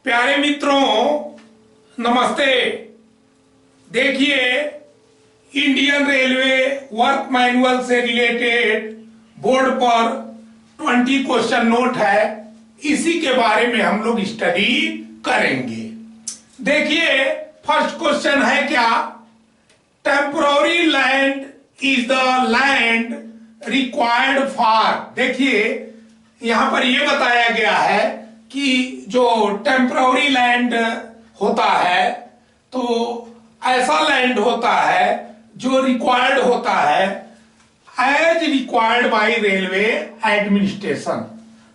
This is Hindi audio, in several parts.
प्यारे मित्रों, नमस्ते। देखिए, इंडियन रेलवे वर्क मैनुअल से रिलेटेड बोर्ड पर 20 क्वेश्चन नोट है, इसी के बारे में हम लोग स्टडी करेंगे। देखिए, फर्स्ट क्वेश्चन है क्या? Temporary land is the land required for. देखिए, यहां पर यह बताया गया है कि जो टेम्पोररी लैंड होता है तो ऐसा लैंड होता है जो रिक्वायर्ड होता है as required by railway administration.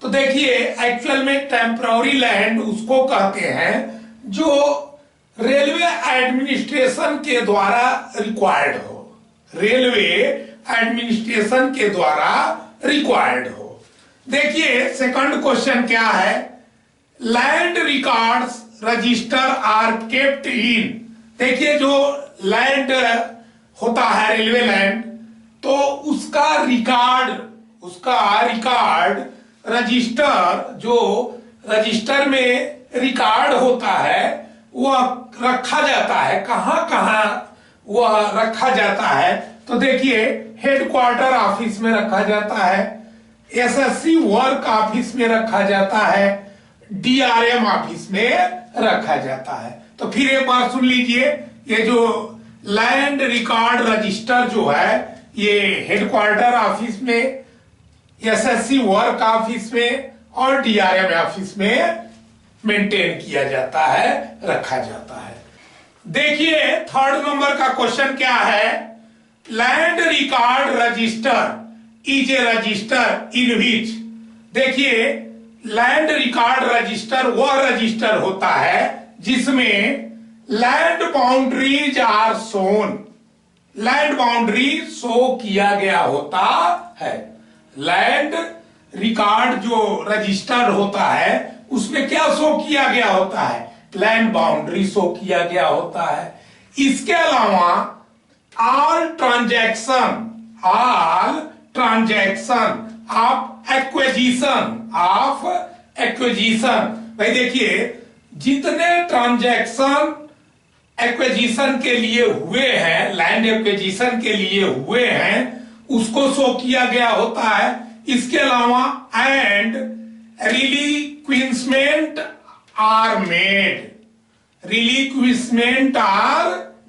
तो देखिए, एक्चुअल में टेम्पोररी लैंड उसको कहते हैं जो रेलवे एडमिनिस्ट्रेशन के द्वारा रिक्वायर्ड हो, रेलवे एडमिनिस्ट्रेशन के द्वारा रिक्वायर्ड हो। देखिए, सेकंड क्वेश्चन क्या है? Land records register are kept in. देखिए, जो लैंड होता है रेलवे लैंड, तो उसका रिकॉर्ड रजिस्टर, जो रजिस्टर में रिकॉर्ड होता है वह रखा जाता है। कहां कहां वह रखा जाता है? तो देखिए, हेडक्वार्टर ऑफिस में रखा जाता है, एसएससी वर्क ऑफिस में रखा जाता है, डीआरएम ऑफिस में रखा जाता है। तो फिर एक बार सुन लीजिए, ये जो लैंड रिकॉर्ड रजिस्टर जो है ये हेडक्वार्टर ऑफिस में, एसएससी वर्क ऑफिस में और डीआरएम ऑफिस में मेंटेन किया जाता है, रखा जाता है। देखिए, थर्ड नंबर का क्वेश्चन क्या है? Land record register is a register in which. देखिए, लैंड रिकॉर्ड रजिस्टर वह रजिस्टर होता है जिसमें land boundaries are shown, land boundary show किया गया होता है। लैंड रिकॉर्ड जो रजिस्टर होता है उसमें क्या शो किया गया होता है? लैंड बाउंड्री शो किया गया होता है। इसके अलावा ऑल ट्रांजैक्शन ऑफ एक्विजिशन। भाई देखिए, जितने ट्रांजैक्शन एक्विजिशन के लिए हुए हैं, लैंड एक्विजिशन के लिए हुए हैं, उसको शो किया गया होता है। इसके अलावा एंड रिलीक्विशमेंट आर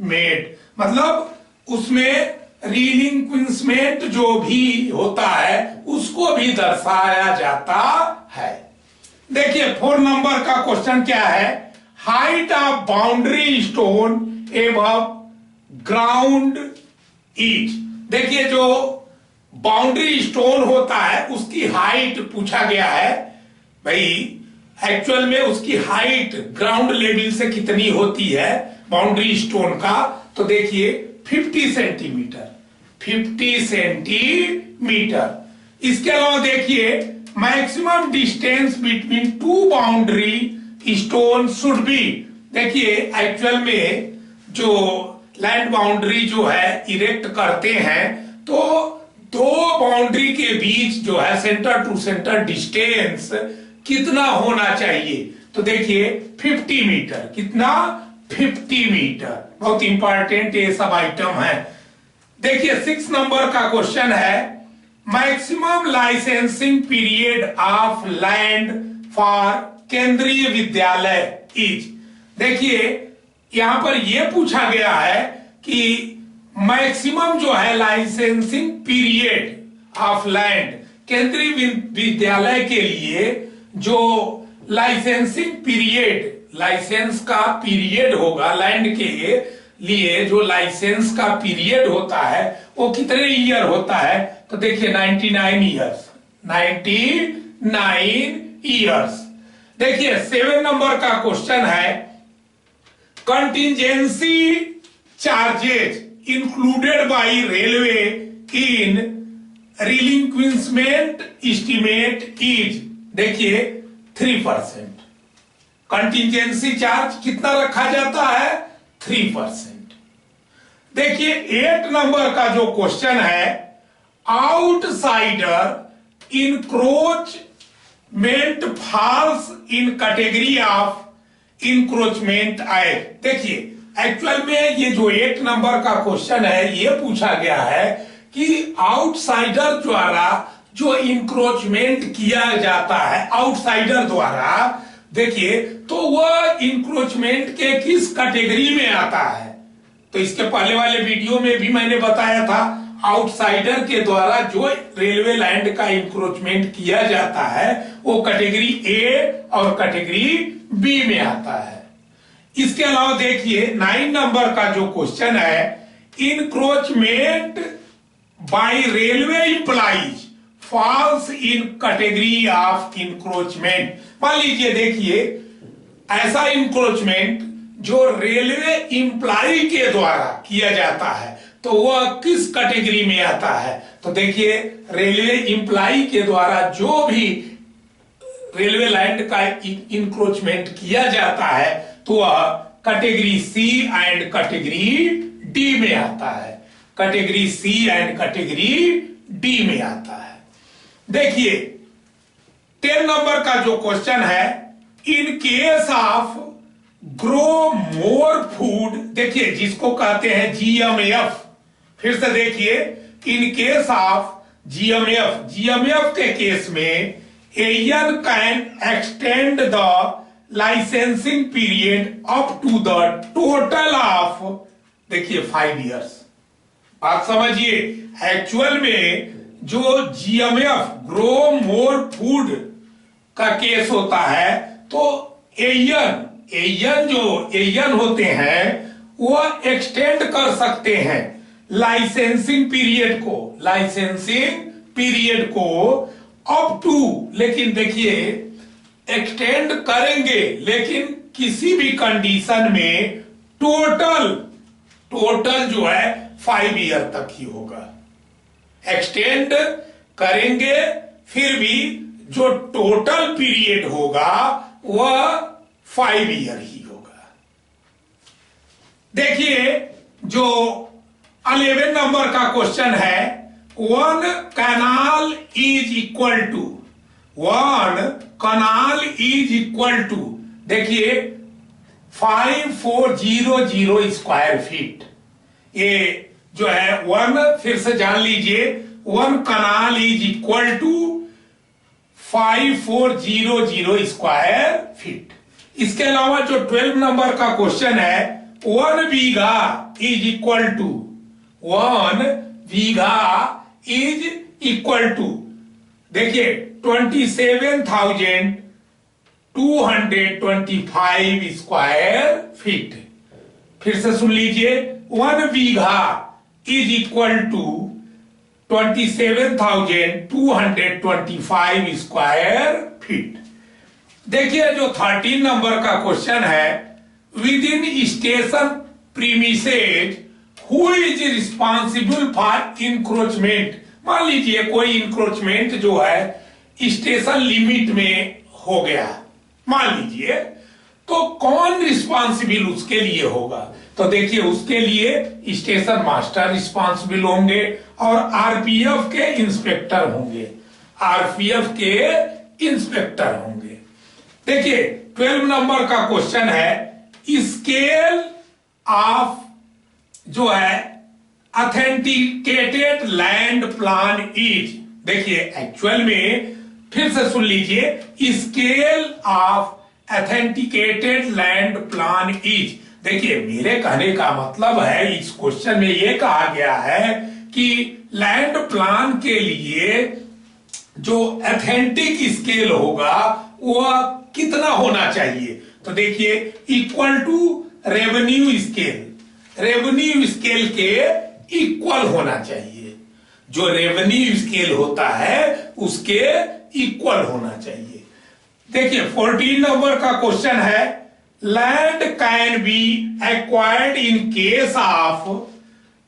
मेड, मतलब उसमें रिलीक्विशमेंट जो भी होता है उसको भी दर्शाया जाता है। देखिए, 4 नंबर का क्वेश्चन क्या है? Height of boundary stone above ground is. देखिए, जो बाउंड्री स्टोन होता है उसकी हाइट पूछा गया है। भाई एक्चुअल में उसकी हाइट ग्राउंड लेवल से कितनी होती है बाउंड्री स्टोन का? तो देखिए 50 सेंटीमीटर। इसके अलावा देखिए, maximum distance between two boundary stone should be. देखिए, एक्चुअल में जो लैंड बाउंड्री जो है इरेक्ट करते हैं तो दो बाउंड्री के बीच जो है सेंटर टू सेंटर डिस्टेंस कितना होना चाहिए? तो देखिए 50 मीटर। कितना? 50 मीटर। बहुत इंपॉर्टेंट ये सब आइटम है। देखिए, 6 नंबर का क्वेश्चन है, maximum licensing period of land for केंद्रीय विद्यालय इज। देखिए, यहां पर यह पूछा गया है कि मैक्सिमम जो है लाइसेंसिंग पीरियड ऑफ लैंड, केंद्रीय विद्यालय के लिए जो लाइसेंसिंग पीरियड, लाइसेंस का पीरियड होगा लैंड के लिए, जो लाइसेंस का पीरियड होता है वो कितने ईयर होता है? तो देखिए 99 ईयर्स। देखिए, 7 नंबर का क्वेश्चन है, contingency charges included by railway in relinquishment estimate is. देखिए 3%। कंटिजेंसी चार्ज कितना रखा जाता है? 3%। देखिए 8 नंबर का जो क्वेश्चन है, outsider encroachment false in category of encroachment आए। देखिए एक्चुअल में ये जो 8 नंबर का क्वेश्चन है ये पूछा गया है कि आउटसाइडर द्वारा जो इंक्रोचमेंट किया जाता है आउटसाइडर द्वारा, देखिए तो वह इंक्रोचमेंट के किस कैटेगरी में आता है। तो इसके पहले वाले वीडियो में भी मैंने बताया था आउटसाइडर के द्वारा जो रेलवे लैंड का इंक्रोचमेंट किया जाता है वो कैटेगरी ए और कैटेगरी बी में आता है। इसके अलावा देखिए 9 नंबर का जो क्वेश्चन है, encroachment by railway employees falls in category of encroachment. मान लीजिए देखिए ऐसा इंक्रोचमेंट जो रेलवे एम्प्लॉय के द्वारा किया जाता है तो वह किस कैटेगरी में आता है। तो देखिए रेलवे एम्प्लॉय के द्वारा जो भी रेलवे लैंड का इंक्रोचमेंट किया जाता है तो वह category C and category D में आता है। Category C and category D में आता है। देखिए 10 नंबर का जो क्वेश्चन है, in case of grow more food, देखिए जिसको कहते हैं जीएमएफ, फिर से देखिए इन केस ऑफ जीएमएफ, जीएमएफ के केस में AN can extend the licensing period up to the total of, देखिए 5 इयर्स। बात समझिए, एक्चुअल में जो जीएमएफ ग्रो मोर फूड का केस होता है तो एएन जो एएन होते हैं वह एक्सटेंड कर सकते हैं लाइसेंसिंग पीरियड को अप टू, लेकिन देखिए एक्सटेंड करेंगे लेकिन किसी भी कंडीशन में टोटल जो है 5 ईयर तक ही होगा। एक्सटेंड करेंगे फिर भी जो टोटल पीरियड होगा वह 5 ईयर ही होगा। देखिए जो 11 नंबर का क्वेश्चन है, 1 कैनाल इज इक्वल टू, देखिए 5400 स्क्वायर फीट। ये जो है 1, फिर से जान लीजिए 1 kanal is equal to 5400 square feet. इसके अलावा जो 12 नंबर का क्वेश्चन है, 1 बीघा इज इक्वल टू, देखिए 27,225 स्क्वायर फीट। फिर से सुन लीजिए 1 bigha is equal to 27,225 square feet. देखिए जो 13 नंबर का क्वेश्चन है, within station premises who is responsible for encroachment. मान लीजिए कोई इंक्रोचमेंट जो है स्टेशन लिमिट में हो गया मान लीजिए, तो कौन रिस्पॉन्सिबल उसके लिए होगा। तो देखिए उसके लिए स्टेशन मास्टर रिस्पॉन्सिबल होंगे और आरपीएफ के इंस्पेक्टर होंगे, देखिए 12 नंबर का क्वेश्चन है, स्केल ऑफ जो है ऑथेंटिकेटेड लैंड प्लान इज, देखिए एक्चुअल में फिर से सुन लीजिए, scale of authenticated land plan is. देखिए मेरे कहने का मतलब है इस क्वेश्चन में ये कहा गया है कि लैंड प्लान के लिए जो ऑथेंटिक स्केल होगा वह कितना होना चाहिए। तो देखिए इक्वल टू रेवेन्यू स्केल के इक्वल होना चाहिए। जो रेवेन्यू स्केल होता है उसके इक्वल होना चाहिए। देखिए 14 नंबर का क्वेश्चन है, land can be acquired in case of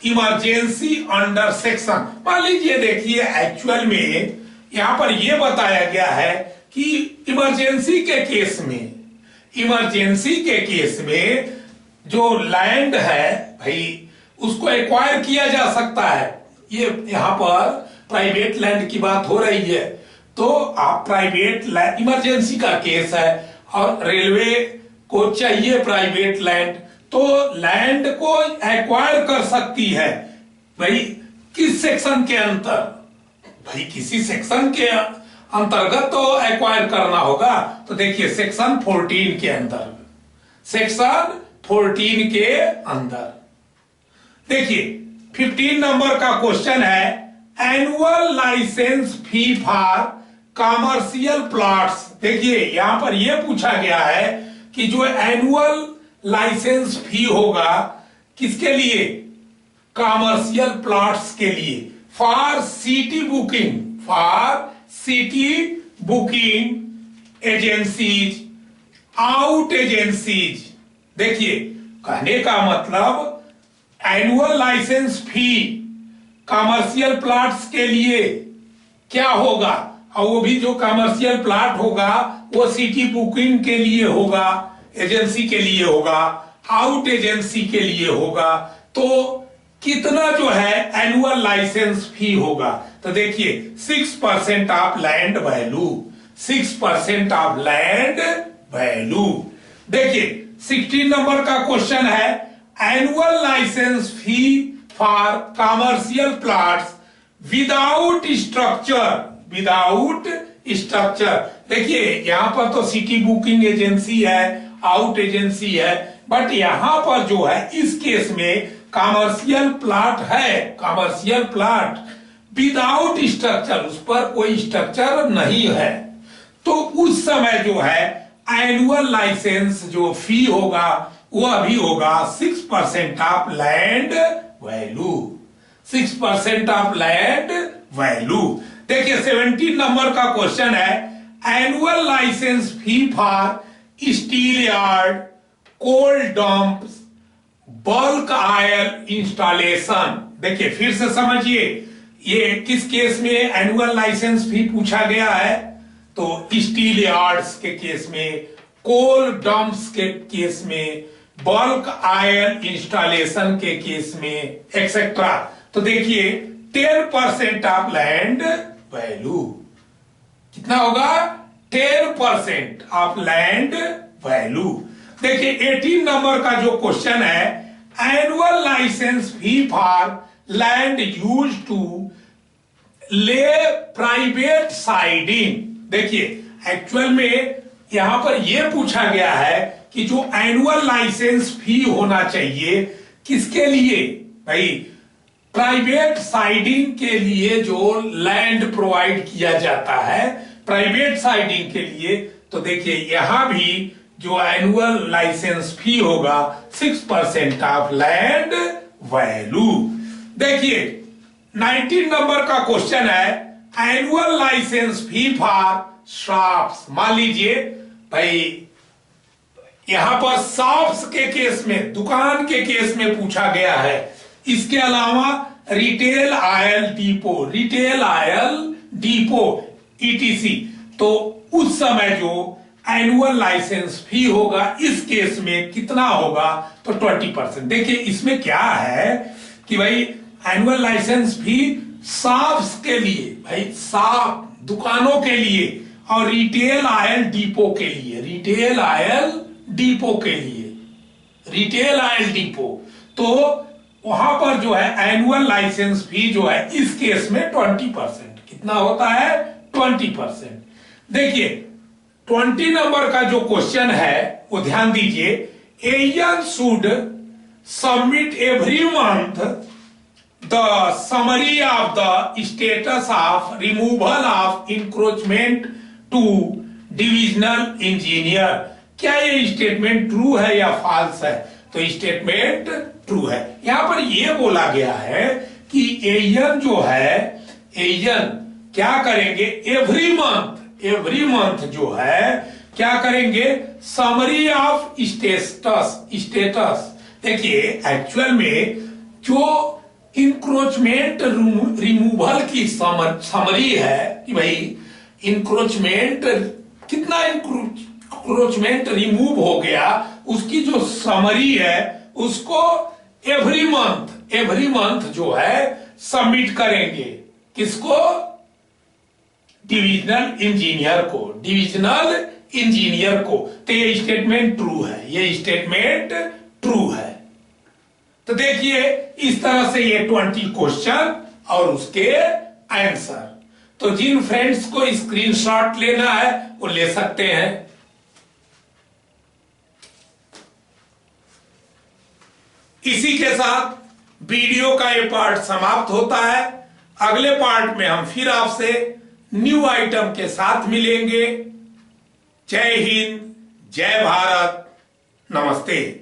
emergency under section. मान लीजिए देखिए एक्चुअल में यहां पर यह बताया गया है कि इमरजेंसी के केस में जो लैंड है भाई उसको एक्वायर किया जा सकता है। ये यहां पर प्राइवेट लैंड की बात हो रही है, तो आप प्राइवेट लैंड, इमरजेंसी का केस है और रेलवे को चाहिए प्राइवेट लैंड, तो लैंड को एक्वायर कर सकती है भाई किस सेक्शन के अंतर, भाई किसी सेक्शन के अंतर्गत तो एक्वायर करना होगा। तो देखिए सेक्शन 14 के अंदर, सेक्शन 14 के अंदर देखिए 15 नंबर का क्वेश्चन है annual licence fee for commercial plots. देखिए यहां पर यह पूछा गया है कि जो एनुअल लाइसेंस फी होगा किसके लिए, कॉमर्शियल प्लॉट्स के लिए, for city booking, for city booking agencies, out agencies. देखिए कहने का मतलब एनुअल लाइसेंस फी कॉमर्शियल प्लॉट्स के लिए क्या होगा, और वो भी जो कॉमर्शियल प्लॉट होगा वो सिटी बुकिंग के लिए होगा, एजेंसी के लिए होगा, आउट एजेंसी के लिए होगा। तो कितना जो है एनुअल लाइसेंस फी होगा, तो देखिए 6% of land value, 6% of land value. देखिए 16 नंबर का क्वेश्चन है annual licence fee for commercial plots without structure, without structure. देखिए यहां पर तो सिटी बुकिंग एजेंसी है, आउट एजेंसी है, बट यहां पर जो है इस केस में कॉमर्शियल प्लॉट है, कॉमर्शियल प्लॉट विदाउट स्ट्रक्चर, उस पर कोई स्ट्रक्चर नहीं है। तो उस समय जो है एनुअल लाइसेंस जो फी होगा वह भी होगा 6% of land value, 6% of land value. देखिए 17 नंबर का क्वेश्चन है annual licence fee for steel yard, coal dumps, bulk oil installation. देखिए फिर से समझिए ये किस केस में एनुअल लाइसेंस फी पूछा गया है, तो स्टील यार्ड्स के केस में, कोल डंप्स के केस में, बल्क आयल इंस्टॉलेशन के केस में एक्सेट्रा। तो देखिए 10% ऑफ लैंड वैल्यू कितना होगा, 10% ऑफ लैंड वैल्यू। देखिए 18 नंबर का जो क्वेश्चन है annual licence fee for land use to lay private siding. देखिए एक्चुअल में यहां पर यह पूछा गया है कि जो एनुअल लाइसेंस फी होना चाहिए किसके लिए, भाई प्राइवेट साइडिंग के लिए जो लैंड प्रोवाइड किया जाता है प्राइवेट साइडिंग के लिए। तो देखिए यहां भी जो एनुअल लाइसेंस फी होगा 6% ऑफ लैंड वैल्यू। देखिए 19 नंबर का क्वेश्चन है annual licence fee for shops. मान लीजिए भाई यहां पर शॉप्स के केस में, दुकान के केस में पूछा गया है। इसके अलावा retail oil depot, retail oil depot etc, तो उस समय जो एनुअल लाइसेंस फी होगा इस केस में कितना होगा, तो 20%। देखिए इसमें क्या है कि भाई एनुअल लाइसेंस फी शॉप्स के लिए, भाई शॉप दुकानों के लिए, और रिटेल आयल डिपो के लिए, रिटेल आयल डिपो के लिए, रिटेल आयल डिपो, तो वहां पर जो है एनुअल लाइसेंस फी जो है इस केस में 20%। कितना होता है, 20%। देखिए 20 नंबर का जो क्वेश्चन है वो ध्यान दीजिए, agent should submit every month the summary of the status of removal of encroachment to divisional engineer. क्या ये स्टेटमेंट ट्रू है या फॉल्स है, तो स्टेटमेंट ट्रू है। यहां पर यह बोला गया है कि एजेंट जो है, एजेंट क्या करेंगे, एवरी मंथ जो है क्या करेंगे, समरी ऑफ स्टेटस। देखिए एक्चुअल में जो इंक्रोचमेंट रिमूवल की समरी है कि भाई इंक्रोचमेंट, कितना इंक्रोचमेंट रिमूव हो गया, उसकी जो समरी है उसको एवरी मंथ जो है सबमिट करेंगे। किसको, डिविजनल इंजीनियर को, डिविजनल इंजीनियर को। तो ये स्टेटमेंट ट्रू है, ये स्टेटमेंट ट्रू है। तो देखिए इस तरह से ये 20 क्वेश्चन और उसके आंसर। तो जिन फ्रेंड्स को स्क्रीनशॉट लेना है वो ले सकते हैं। इसी के साथ वीडियो का ये पार्ट समाप्त होता है। अगले पार्ट में हम फिर आपसे न्यू आइटम के साथ मिलेंगे। जय हिंद, जय भारत, नमस्ते।